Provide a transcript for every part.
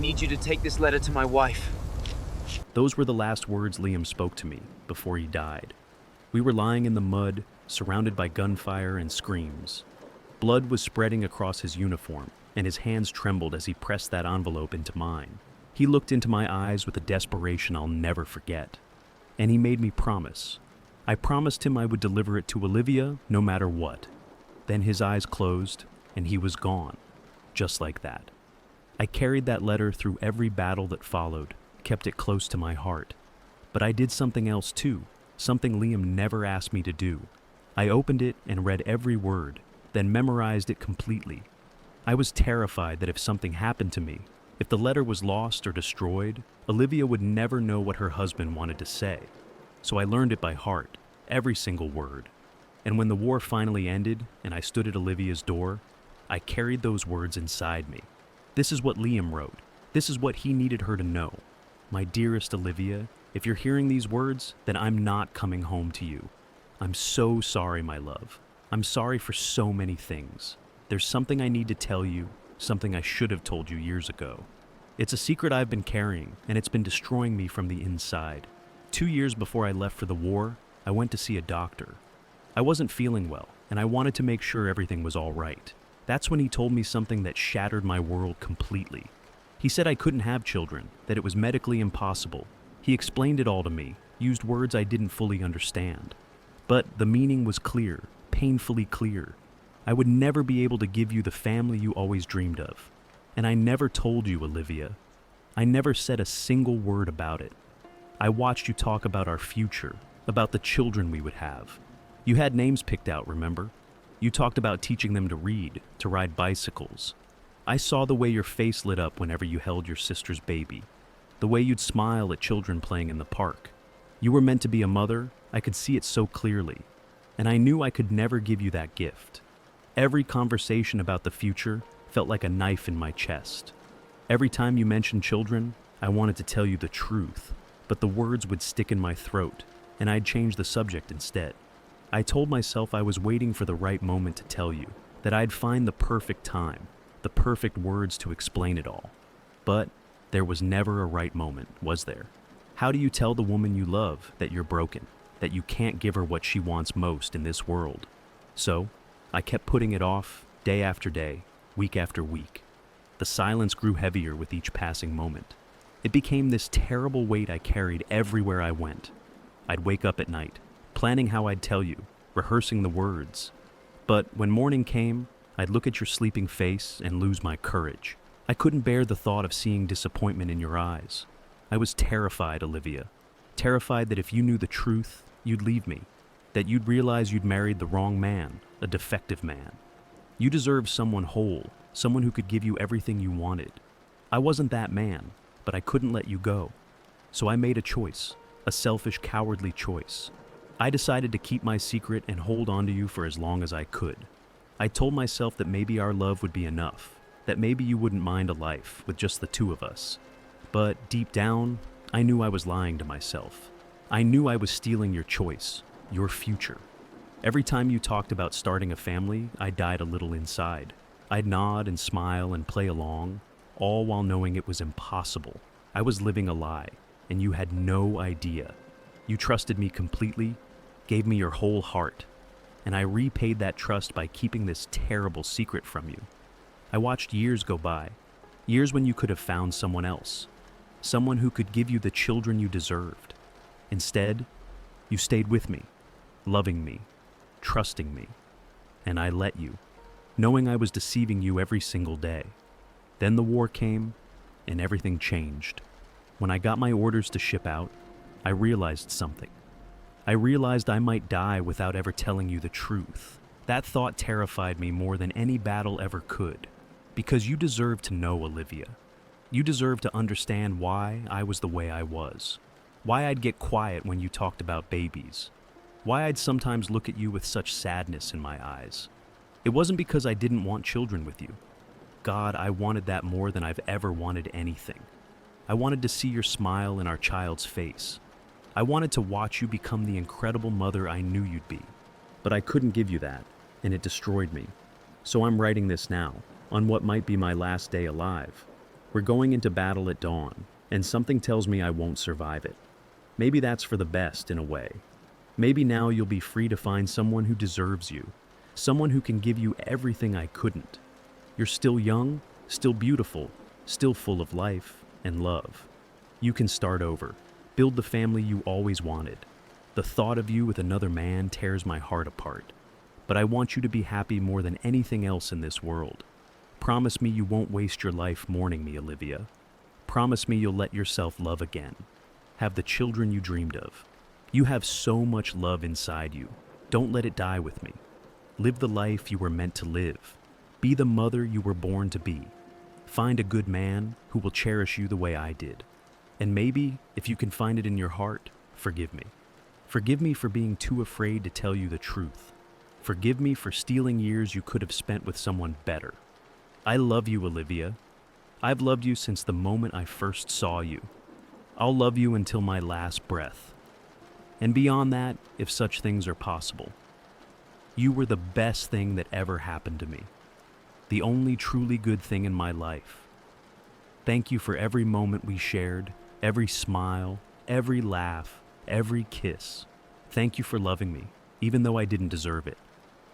need you to take this letter to my wife. Those were the last words Liam spoke to me before he died. We were lying in the mud, surrounded by gunfire and screams. Blood was spreading across his uniform, and his hands trembled as he pressed that envelope into mine. He looked into my eyes with a desperation I'll never forget. And he made me promise. I promised him I would deliver it to Olivia no matter what. Then his eyes closed, and he was gone. Just like that. I carried that letter through every battle that followed, kept it close to my heart. But I did something else too, something Liam never asked me to do. I opened it and read every word, then memorized it completely. I was terrified that if something happened to me, if the letter was lost or destroyed, Olivia would never know what her husband wanted to say. So I learned it by heart, every single word. And when the war finally ended and I stood at Olivia's door, I carried those words inside me. This is what Liam wrote. This is what he needed her to know. My dearest Olivia, if you're hearing these words, then I'm not coming home to you. I'm so sorry, my love. I'm sorry for so many things. There's something I need to tell you, something I should have told you years ago. It's a secret I've been carrying, and it's been destroying me from the inside. 2 years before I left for the war, I went to see a doctor. I wasn't feeling well, and I wanted to make sure everything was all right. That's when he told me something that shattered my world completely. He said I couldn't have children, that it was medically impossible. He explained it all to me, used words I didn't fully understand. But the meaning was clear, painfully clear. I would never be able to give you the family you always dreamed of. And I never told you, Olivia. I never said a single word about it. I watched you talk about our future, about the children we would have. You had names picked out, remember? You talked about teaching them to read, to ride bicycles. I saw the way your face lit up whenever you held your sister's baby, the way you'd smile at children playing in the park. You were meant to be a mother, I could see it so clearly, and I knew I could never give you that gift. Every conversation about the future felt like a knife in my chest. Every time you mentioned children, I wanted to tell you the truth, but the words would stick in my throat, and I'd change the subject instead. I told myself I was waiting for the right moment to tell you, that I'd find the perfect time, the perfect words to explain it all. But there was never a right moment, was there? How do you tell the woman you love that you're broken, that you can't give her what she wants most in this world? So, I kept putting it off, day after day, week after week. The silence grew heavier with each passing moment. It became this terrible weight I carried everywhere I went. I'd wake up at night, planning how I'd tell you, rehearsing the words. But when morning came, I'd look at your sleeping face and lose my courage. I couldn't bear the thought of seeing disappointment in your eyes. I was terrified, Olivia. Terrified that if you knew the truth, you'd leave me. That you'd realize you'd married the wrong man, a defective man. You deserved someone whole, someone who could give you everything you wanted. I wasn't that man, but I couldn't let you go. So I made a choice, a selfish, cowardly choice. I decided to keep my secret and hold on to you for as long as I could. I told myself that maybe our love would be enough, that maybe you wouldn't mind a life with just the two of us. But deep down, I knew I was lying to myself. I knew I was stealing your choice, your future. Every time you talked about starting a family, I died a little inside. I'd nod and smile and play along, all while knowing it was impossible. I was living a lie, and you had no idea. You trusted me completely, gave me your whole heart, and I repaid that trust by keeping this terrible secret from you. I watched years go by, years when you could have found someone else, someone who could give you the children you deserved. Instead, you stayed with me, loving me, trusting me, and I let you, knowing I was deceiving you every single day. Then the war came, and everything changed. When I got my orders to ship out, I realized something. I realized I might die without ever telling you the truth. That thought terrified me more than any battle ever could. Because you deserve to know, Olivia. You deserve to understand why I was the way I was. Why I'd get quiet when you talked about babies. Why I'd sometimes look at you with such sadness in my eyes. It wasn't because I didn't want children with you. God, I wanted that more than I've ever wanted anything. I wanted to see your smile in our child's face. I wanted to watch you become the incredible mother I knew you'd be. But I couldn't give you that, and it destroyed me. So I'm writing this now, on what might be my last day alive. We're going into battle at dawn, and something tells me I won't survive it. Maybe that's for the best in a way. Maybe now you'll be free to find someone who deserves you, someone who can give you everything I couldn't. You're still young, still beautiful, still full of life and love. You can start over, build the family you always wanted. The thought of you with another man tears my heart apart. But I want you to be happy more than anything else in this world. Promise me you won't waste your life mourning me, Olivia. Promise me you'll let yourself love again. Have the children you dreamed of. You have so much love inside you. Don't let it die with me. Live the life you were meant to live. Be the mother you were born to be. Find a good man who will cherish you the way I did. And maybe, if you can find it in your heart, forgive me. Forgive me for being too afraid to tell you the truth. Forgive me for stealing years you could have spent with someone better. I love you, Olivia. I've loved you since the moment I first saw you. I'll love you until my last breath. And beyond that, if such things are possible. You were the best thing that ever happened to me. The only truly good thing in my life. Thank you for every moment we shared, every smile, every laugh, every kiss. Thank you for loving me, even though I didn't deserve it.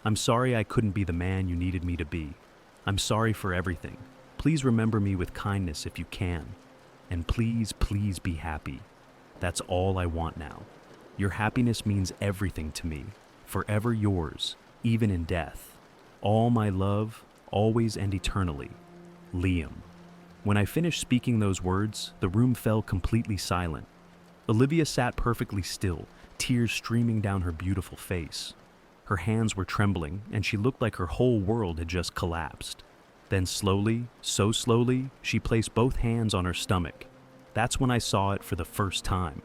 I'm sorry I couldn't be the man you needed me to be. I'm sorry for everything. Please remember me with kindness if you can. And please, please be happy. That's all I want now. Your happiness means everything to me. Forever yours, even in death. All my love, always and eternally. Liam. When I finished speaking those words, the room fell completely silent. Olivia sat perfectly still, tears streaming down her beautiful face. Her hands were trembling, and she looked like her whole world had just collapsed. Then slowly, so slowly, she placed both hands on her stomach. That's when I saw it for the first time.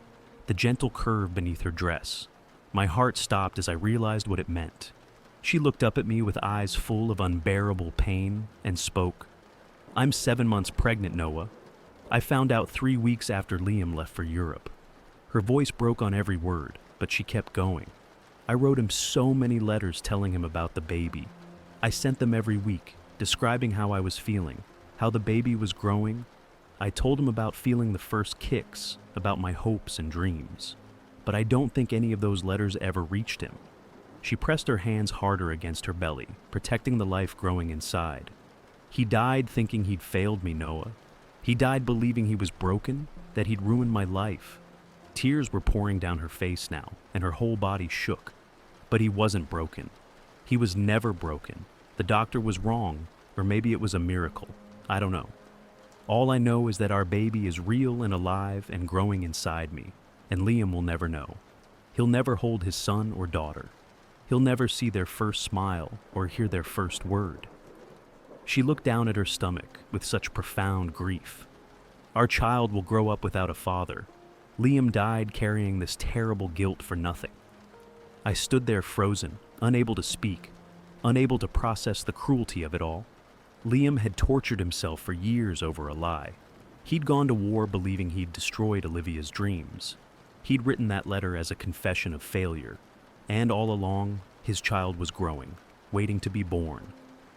The gentle curve beneath her dress. My heart stopped as I realized what it meant. She looked up at me with eyes full of unbearable pain and spoke. I'm 7 months pregnant, Noah. I found out 3 weeks after Liam left for Europe. Her voice broke on every word, but she kept going. I wrote him so many letters telling him about the baby. I sent them every week, describing how I was feeling, how the baby was growing. I told him about feeling the first kicks, about my hopes and dreams. But I don't think any of those letters ever reached him. She pressed her hands harder against her belly, protecting the life growing inside. He died thinking he'd failed me, Noah. He died believing he was broken, that he'd ruined my life. Tears were pouring down her face now, and her whole body shook. But he wasn't broken. He was never broken. The doctor was wrong, or maybe it was a miracle. I don't know. All I know is that our baby is real and alive and growing inside me, and Liam will never know. He'll never hold his son or daughter. He'll never see their first smile or hear their first word. She looked down at her stomach with such profound grief. Our child will grow up without a father. Liam died carrying this terrible guilt for nothing. I stood there frozen, unable to speak, unable to process the cruelty of it all. Liam had tortured himself for years over a lie. He'd gone to war believing he'd destroyed Olivia's dreams. He'd written that letter as a confession of failure. And all along, his child was growing, waiting to be born.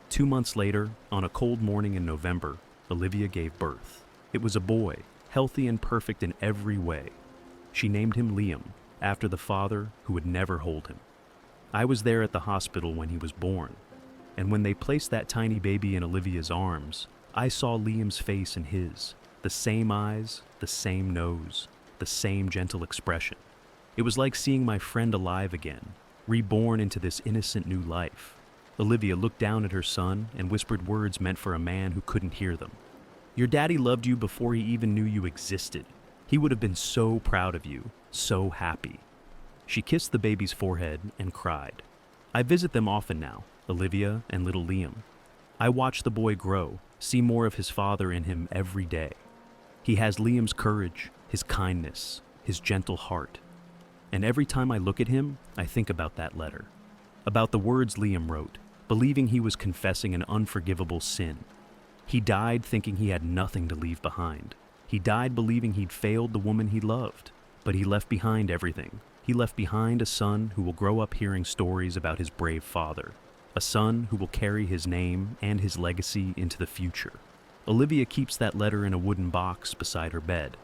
2 months later, on a cold morning in November, Olivia gave birth. It was a boy, healthy and perfect in every way. She named him Liam, after the father who would never hold him. I was there at the hospital when he was born, and when they placed that tiny baby in Olivia's arms, I saw Liam's face in his, the same eyes, the same nose, the same gentle expression. It was like seeing my friend alive again, reborn into this innocent new life. Olivia looked down at her son and whispered words meant for a man who couldn't hear them. Your daddy loved you before he even knew you existed. He would have been so proud of you, so happy. She kissed the baby's forehead and cried. I visit them often now, Olivia and little Liam. I watch the boy grow, see more of his father in him every day. He has Liam's courage, his kindness, his gentle heart. And every time I look at him, I think about that letter. About the words Liam wrote, believing he was confessing an unforgivable sin. He died thinking he had nothing to leave behind. He died believing he'd failed the woman he loved. But he left behind everything. He left behind a son who will grow up hearing stories about his brave father. A son who will carry his name and his legacy into the future. Olivia keeps that letter in a wooden box beside her bed.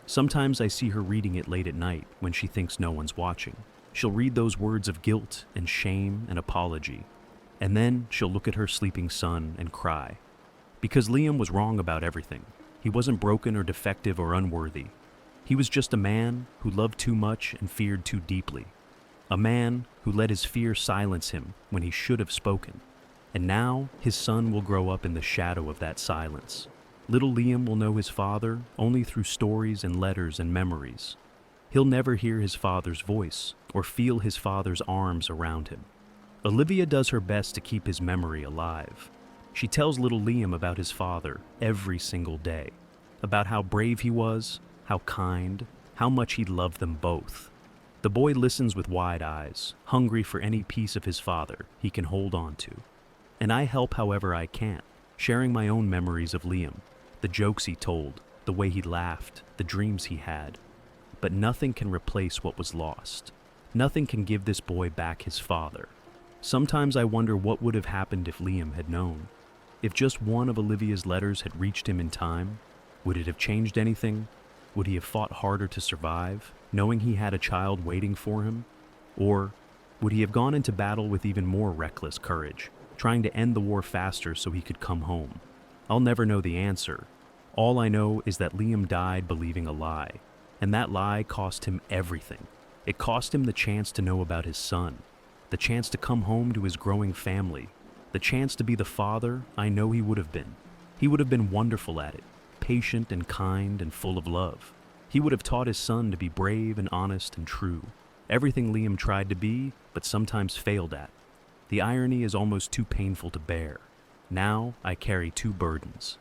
Sometimes I see her reading it late at night when she thinks no one's watching. She'll read those words of guilt and shame and apology, and then she'll look at her sleeping son and cry. Because Liam was wrong about everything. He wasn't broken or defective or unworthy. He was just a man who loved too much and feared too deeply. A man who let his fear silence him when he should have spoken. And now his son will grow up in the shadow of that silence. Little Liam will know his father only through stories and letters and memories. He'll never hear his father's voice or feel his father's arms around him. Olivia does her best to keep his memory alive. She tells little Liam about his father every single day, about how brave he was, how kind, how much he loved them both. The boy listens with wide eyes, hungry for any piece of his father he can hold on to. And I help however I can, sharing my own memories of Liam, the jokes he told, the way he laughed, the dreams he had. But nothing can replace what was lost. Nothing can give this boy back his father. Sometimes I wonder what would have happened if Liam had known. If just one of Olivia's letters had reached him in time, would it have changed anything? Would he have fought harder to survive, knowing he had a child waiting for him? Or would he have gone into battle with even more reckless courage, trying to end the war faster so he could come home? I'll never know the answer. All I know is that Liam died believing a lie, and that lie cost him everything. It cost him the chance to know about his son, the chance to come home to his growing family, the chance to be the father I know he would have been. He would have been wonderful at it, patient and kind and full of love. He would have taught his son to be brave and honest and true, everything Liam tried to be, but sometimes failed at. The irony is almost too painful to bear. Now I carry two burdens: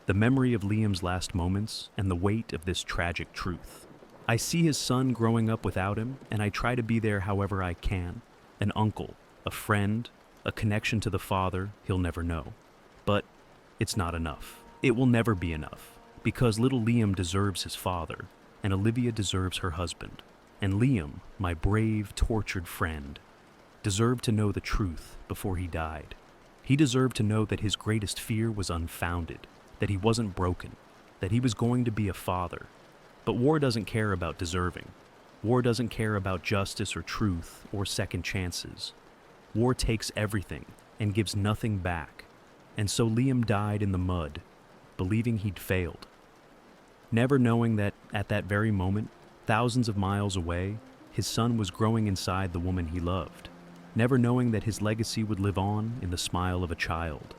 the memory of Liam's last moments and the weight of this tragic truth. I see his son growing up without him, and I try to be there however I can. An uncle, a friend, a connection to the father he'll never know. But it's not enough. It will never be enough, because little Liam deserves his father, and Olivia deserves her husband. And Liam, my brave, tortured friend, deserved to know the truth before he died. He deserved to know that his greatest fear was unfounded, that he wasn't broken, that he was going to be a father. But war doesn't care about deserving. War doesn't care about justice or truth or second chances. War takes everything and gives nothing back. And so Liam died in the mud, believing he'd failed, never knowing that at that very moment, thousands of miles away, his son was growing inside the woman he loved, never knowing that his legacy would live on in the smile of a child,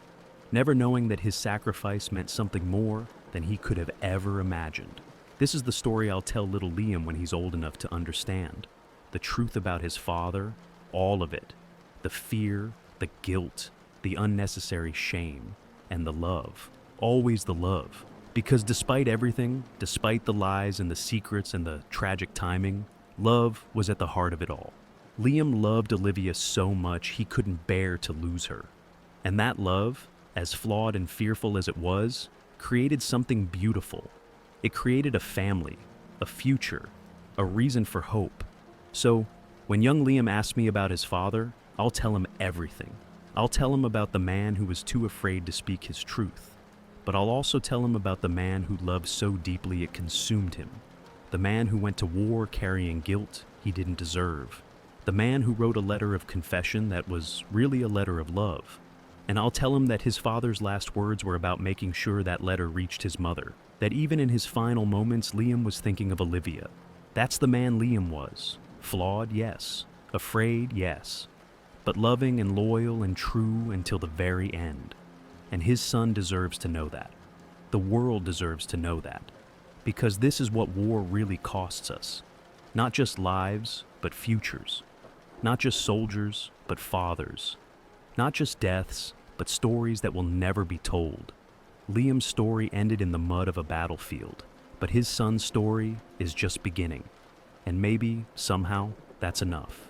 never knowing that his sacrifice meant something more than he could have ever imagined. This is the story I'll tell little Liam when he's old enough to understand. The truth about his father, all of it. The fear, the guilt, the unnecessary shame, and the love. Always the love. Because despite everything, despite the lies and the secrets and the tragic timing, love was at the heart of it all. Liam loved Olivia so much he couldn't bear to lose her. And that love, as flawed and fearful as it was, created something beautiful. It created a family, a future, a reason for hope. So, when young Liam asks me about his father, I'll tell him everything. I'll tell him about the man who was too afraid to speak his truth. But I'll also tell him about the man who loved so deeply it consumed him. The man who went to war carrying guilt he didn't deserve. The man who wrote a letter of confession that was really a letter of love. And I'll tell him that his father's last words were about making sure that letter reached his mother. That even in his final moments, Liam was thinking of Olivia. That's the man Liam was. Flawed, yes. Afraid, yes. But loving and loyal and true until the very end. And his son deserves to know that. The world deserves to know that. Because this is what war really costs us. Not just lives, but futures. Not just soldiers, but fathers. Not just deaths, but stories that will never be told. Liam's story ended in the mud of a battlefield, but his son's story is just beginning. And maybe, somehow, that's enough.